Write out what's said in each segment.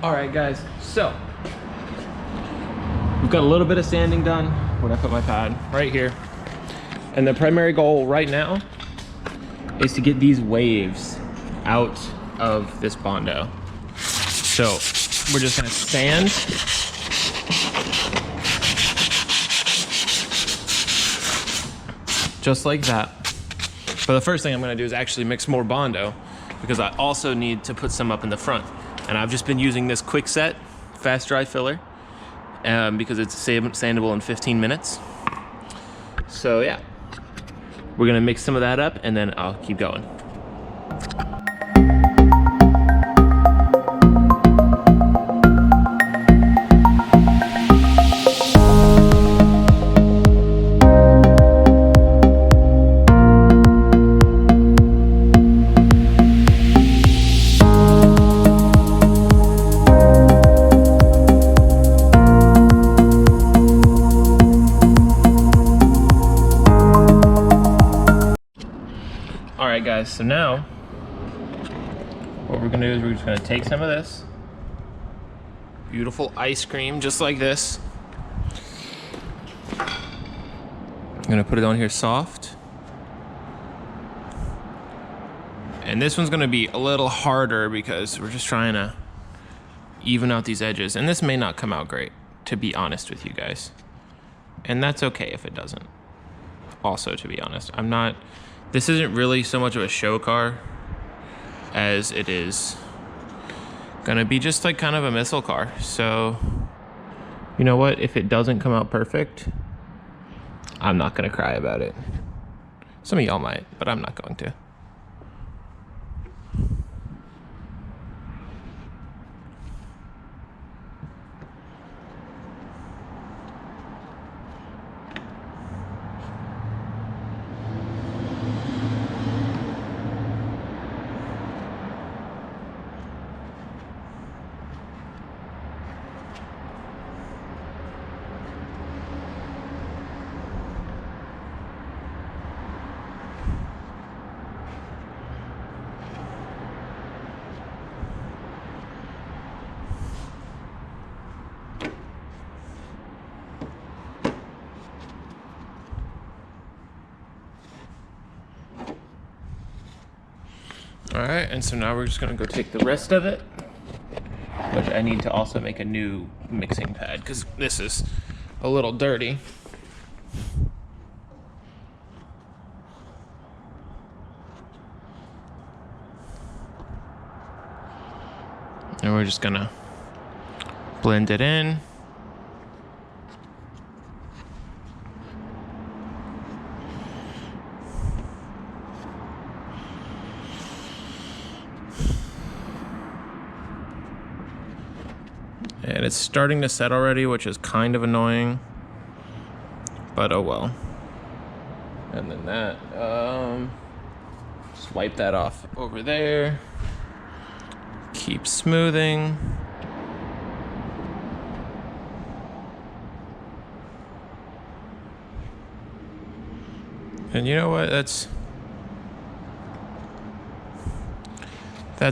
All right, guys, so we've got a little bit of sanding done when I put my pad right here. And the primary goal right now is to get these waves out of this Bondo. So we're just gonna sand. Just like that. But the first thing I'm gonna do is actually mix more Bondo because I also need to put some up in the front. And I've just been using this quick set fast dry filler because it's sandable in 15 minutes. So yeah, we're gonna mix some of that up and then I'll keep going. Alright guys, so now what we're gonna do is we're just gonna take some of this beautiful ice cream just like this. I'm gonna put it on here soft. And this one's gonna be a little harder because we're just trying to even out these edges. And this may not come out great, to be honest with you guys. And that's okay if it doesn't. Also, to be honest, this isn't really so much of a show car as it is gonna be just like kind of a missile car. So, you know what? If it doesn't come out perfect, I'm not gonna cry about it. Some of y'all might, but I'm not going to. All right, and so now we're just gonna go take the rest of it, which I need to also make a new mixing pad because this is a little dirty. And we're just gonna blend it in. And it's starting to set already, which is kind of annoying, but oh well. And then that, just wipe that off over there. Keep smoothing. And you know what, that's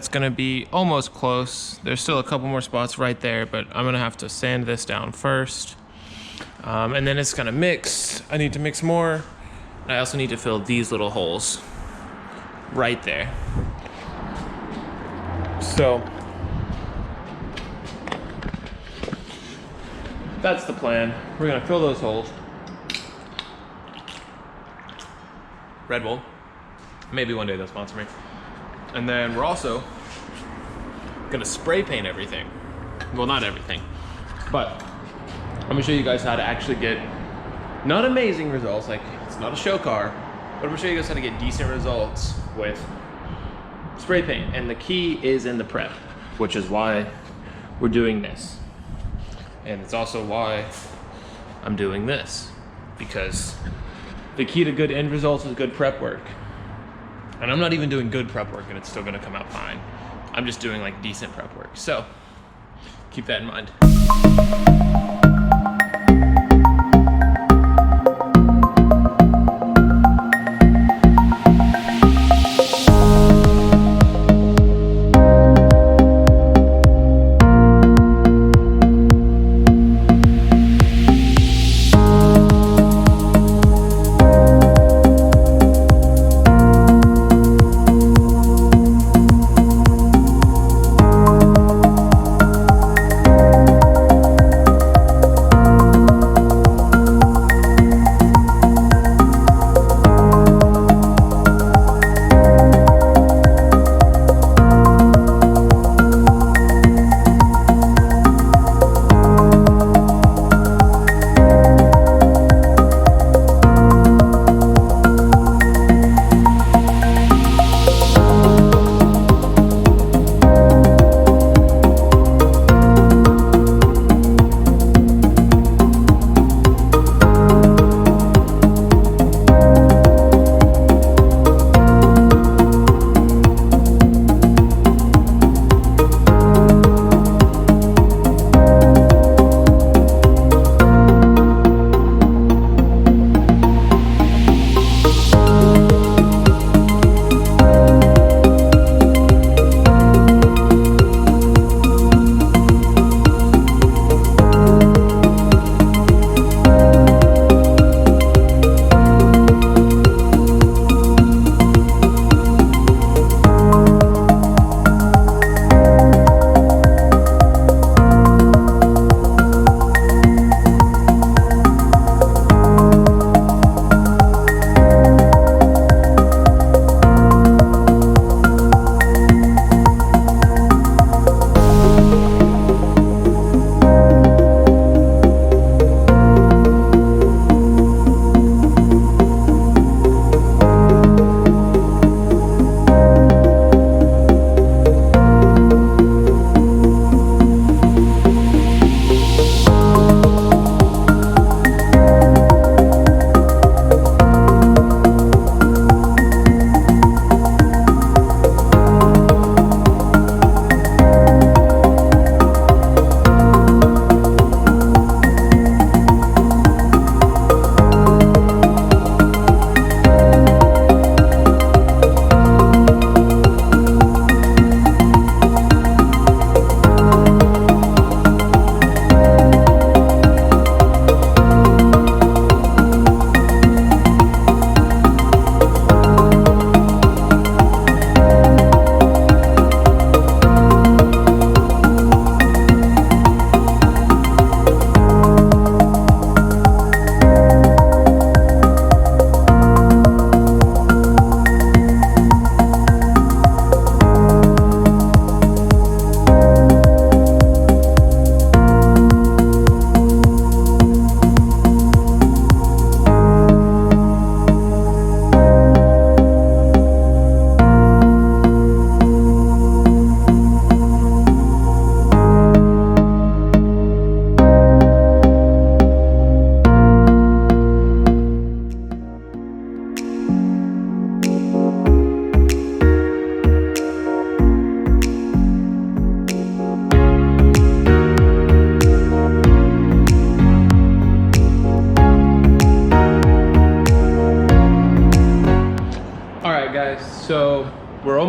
gonna be almost close. There's still a couple more spots right there, but I'm gonna have to sand this down first. And then it's gonna mix. I need to mix more. I also need to fill these little holes right there. So that's the plan. We're gonna fill those holes. Red Bull. Maybe one day they'll sponsor me. And then we're also gonna spray paint everything. Well, not everything, but I'm gonna show you guys how to actually get not amazing results, like it's not a show car, but I'm gonna show you guys how to get decent results with spray paint. And the key is in the prep, which is why we're doing this. And it's also why I'm doing this, because the key to good end results is good prep work. And I'm not even doing good prep work and it's still gonna come out fine. I'm just doing like decent prep work. So keep that in mind.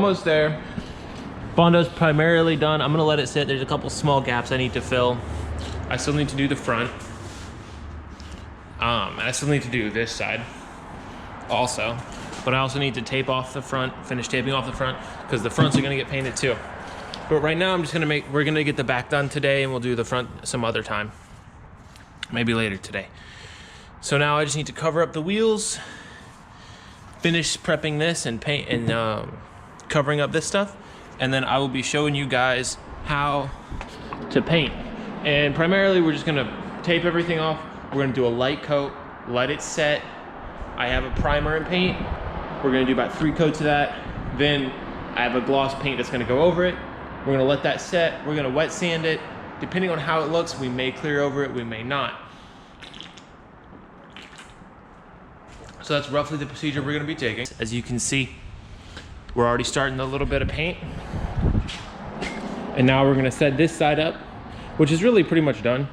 almost there. Bondo's primarily done. I'm gonna let it sit. There's a couple small gaps I need to fill. I still need to do the front. And I still need to do this side also. But I also need to tape off the front, finish taping off the front, because the fronts are gonna get painted too. But right now I'm just gonna we're gonna get the back done today, and we'll do the front some other time. Maybe later today. So now I just need to cover up the wheels, finish prepping this and paint and covering up this stuff, and then I will be showing you guys how to paint. And primarily we're just gonna tape everything off. We're gonna do a light coat, let it set. I have a primer and paint. We're gonna do about 3 coats of that. Then I have a gloss paint that's gonna go over it. We're gonna let that set. We're gonna wet sand it. Depending on how it looks, we may clear over it, we may not. So that's roughly the procedure we're gonna be taking. As you can see, we're already starting a little bit of paint. And now we're gonna set this side up, which is really pretty much done.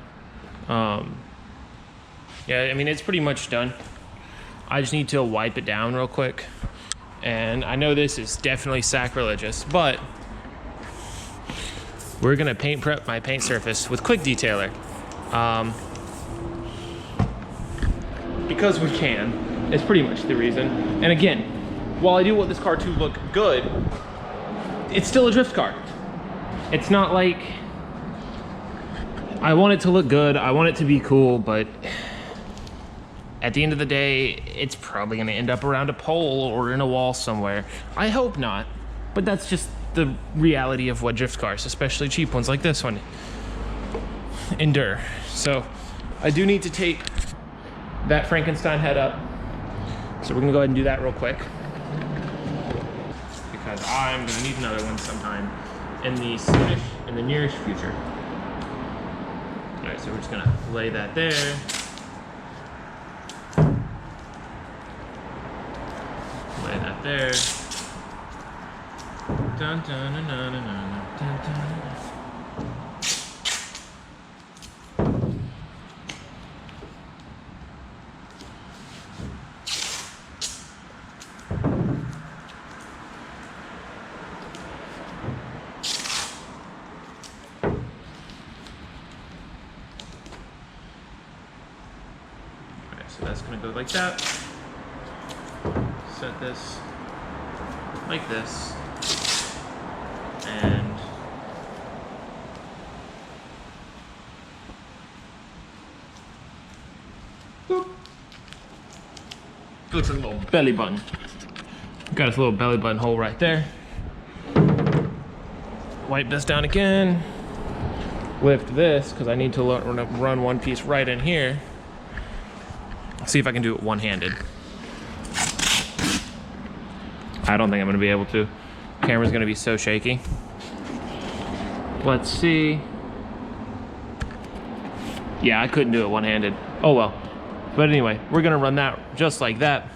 Yeah, I mean, it's pretty much done. I just need to wipe it down real quick. And I know this is definitely sacrilegious, but we're gonna paint prep my paint surface with quick detailer. Because we can, it's pretty much the reason. And again, while I do want this car to look good, it's still a drift car. It's not like, I want it to look good, I want it to be cool, but at the end of the day, it's probably gonna end up around a pole or in a wall somewhere. I hope not, but that's just the reality of what drift cars, especially cheap ones like this one, endure. So I do need to tape that Frankenstein head up. So we're gonna go ahead and do that real quick, because I'm gonna need another one sometime in the nearest future. All right, so we're just gonna lay that there. Lay that there. Dun, dun, dun, dun, dun, dun, dun. Okay, so that's gonna go like that. Set this like this, and boop. Looks like a little belly button. Got this little belly button hole right there. Wipe this down again. Lift this, because I need to run one piece right in here. See if I can do it one-handed. I don't think I'm gonna be able to. Camera's gonna be so shaky. Let's see. Yeah, I couldn't do it one-handed. Oh well. But anyway, we're gonna run that just like that.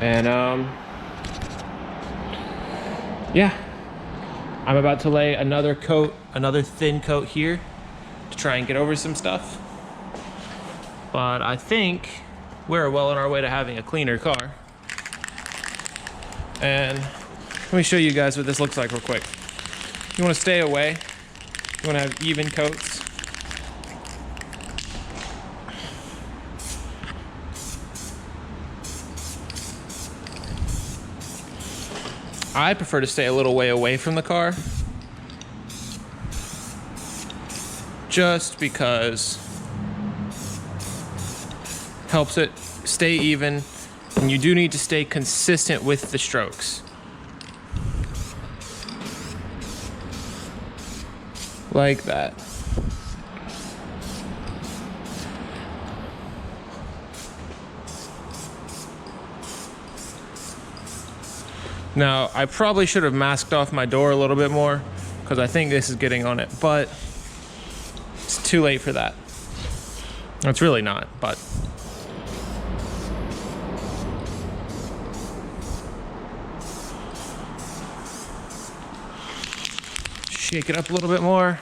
And yeah. I'm about to lay another coat, another thin coat here to try and get over some stuff. But I think we're well on our way to having a cleaner car. And let me show you guys what this looks like real quick. You want to stay away. You want to have even coats. I prefer to stay a little way away from the car, just because helps it stay even. And you do need to stay consistent with the strokes. Like that. Now, I probably should have masked off my door a little bit more, because I think this is getting on it, but it's too late for that. It's really not, but shake it up a little bit more.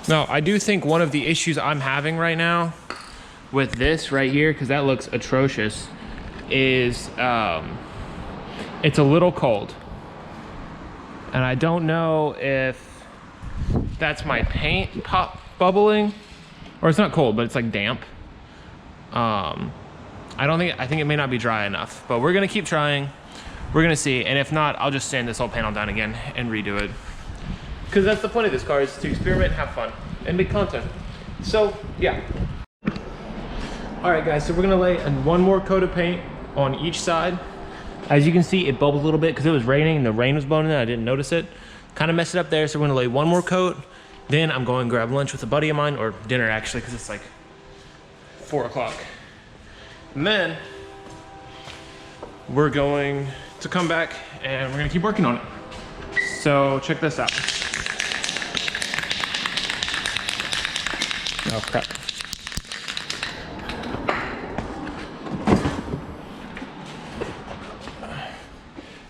Now, I do think one of the issues I'm having right now with this right here, because that looks atrocious, is it's a little cold. And I don't know if that's my paint bubbling, or it's not cold, but it's like damp. I think it may not be dry enough, but we're gonna keep trying. We're gonna see, and if not, I'll just sand this whole panel down again and redo it. Because that's the point of this car, is to experiment, have fun, and make content. So, yeah. All right, guys, so we're gonna lay one more coat of paint on each side. As you can see, it bubbles a little bit because it was raining and the rain was blowing in. I didn't notice it. Kind of messed it up there, so we're gonna lay one more coat. Then I'm going to grab lunch with a buddy of mine, or dinner actually, because it's like 4 o'clock. And then we're going to come back and we're gonna keep working on it. So check this out. Oh crap.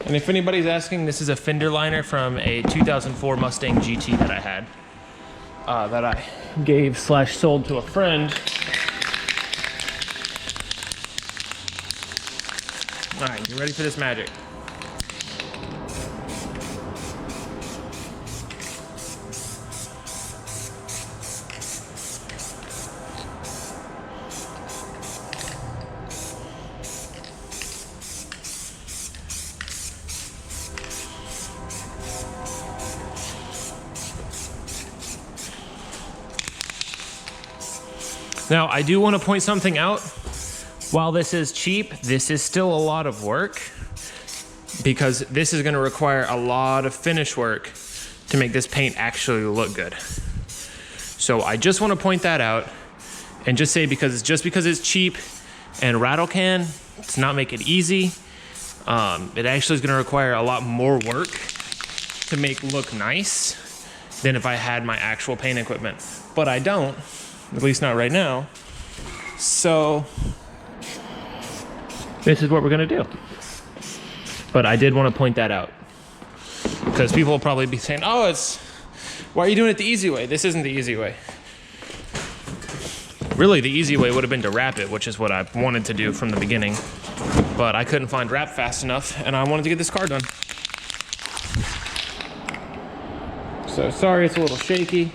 And if anybody's asking, this is a fender liner from a 2004 Mustang GT that I had, that I gave / sold to a friend. All right, you ready for this magic? Now, I do want to point something out. While this is cheap, this is still a lot of work, because this is going to require a lot of finish work to make this paint actually look good. So I just want to point that out and just say, because it's cheap and rattle can, it's not make it easy. It actually is going to require a lot more work to make look nice than if I had my actual paint equipment. But I don't. At least not right now. So this is what we're gonna do. But I did want to point that out, because people will probably be saying, oh, why are you doing it the easy way? This isn't the easy way. Really, the easy way would have been to wrap it, which is what I wanted to do from the beginning. But I couldn't find wrap fast enough, and I wanted to get this car done. So sorry it's a little shaky.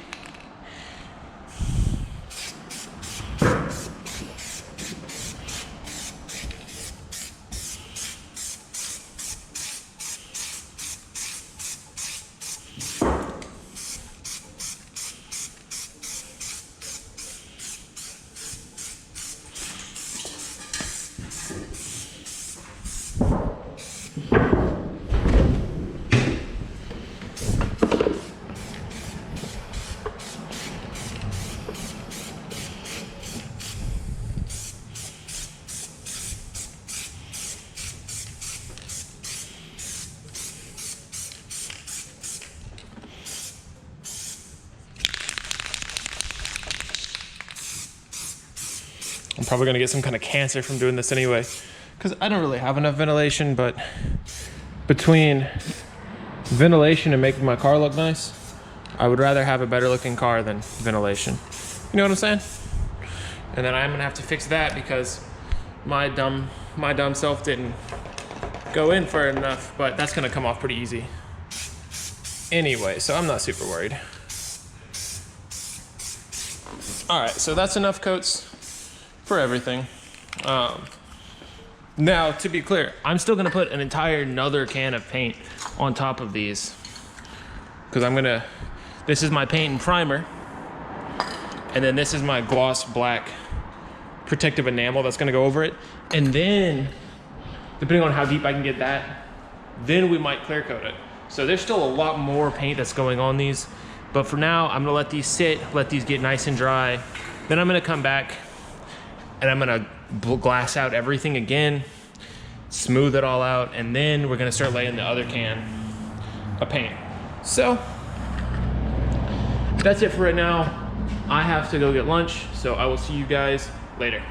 I'm probably gonna get some kind of cancer from doing this anyway, because I don't really have enough ventilation, but between ventilation and making my car look nice, I would rather have a better looking car than ventilation. You know what I'm saying? And then I'm gonna have to fix that because my dumb self didn't go in for enough, but that's gonna come off pretty easy anyway, so I'm not super worried. All right, so that's enough coats for everything. Now, to be clear, I'm still gonna put an entire another can of paint on top of these, because this is my paint and primer, and then this is my gloss black protective enamel that's gonna go over it. And then, depending on how deep I can get that, then we might clear coat it. So there's still a lot more paint that's going on these, but for now, I'm gonna let these sit, let these get nice and dry. Then I'm gonna come back and I'm gonna glass out everything again, smooth it all out, and then we're gonna start laying the other can of paint. So, that's it for right now. I have to go get lunch, so I will see you guys later.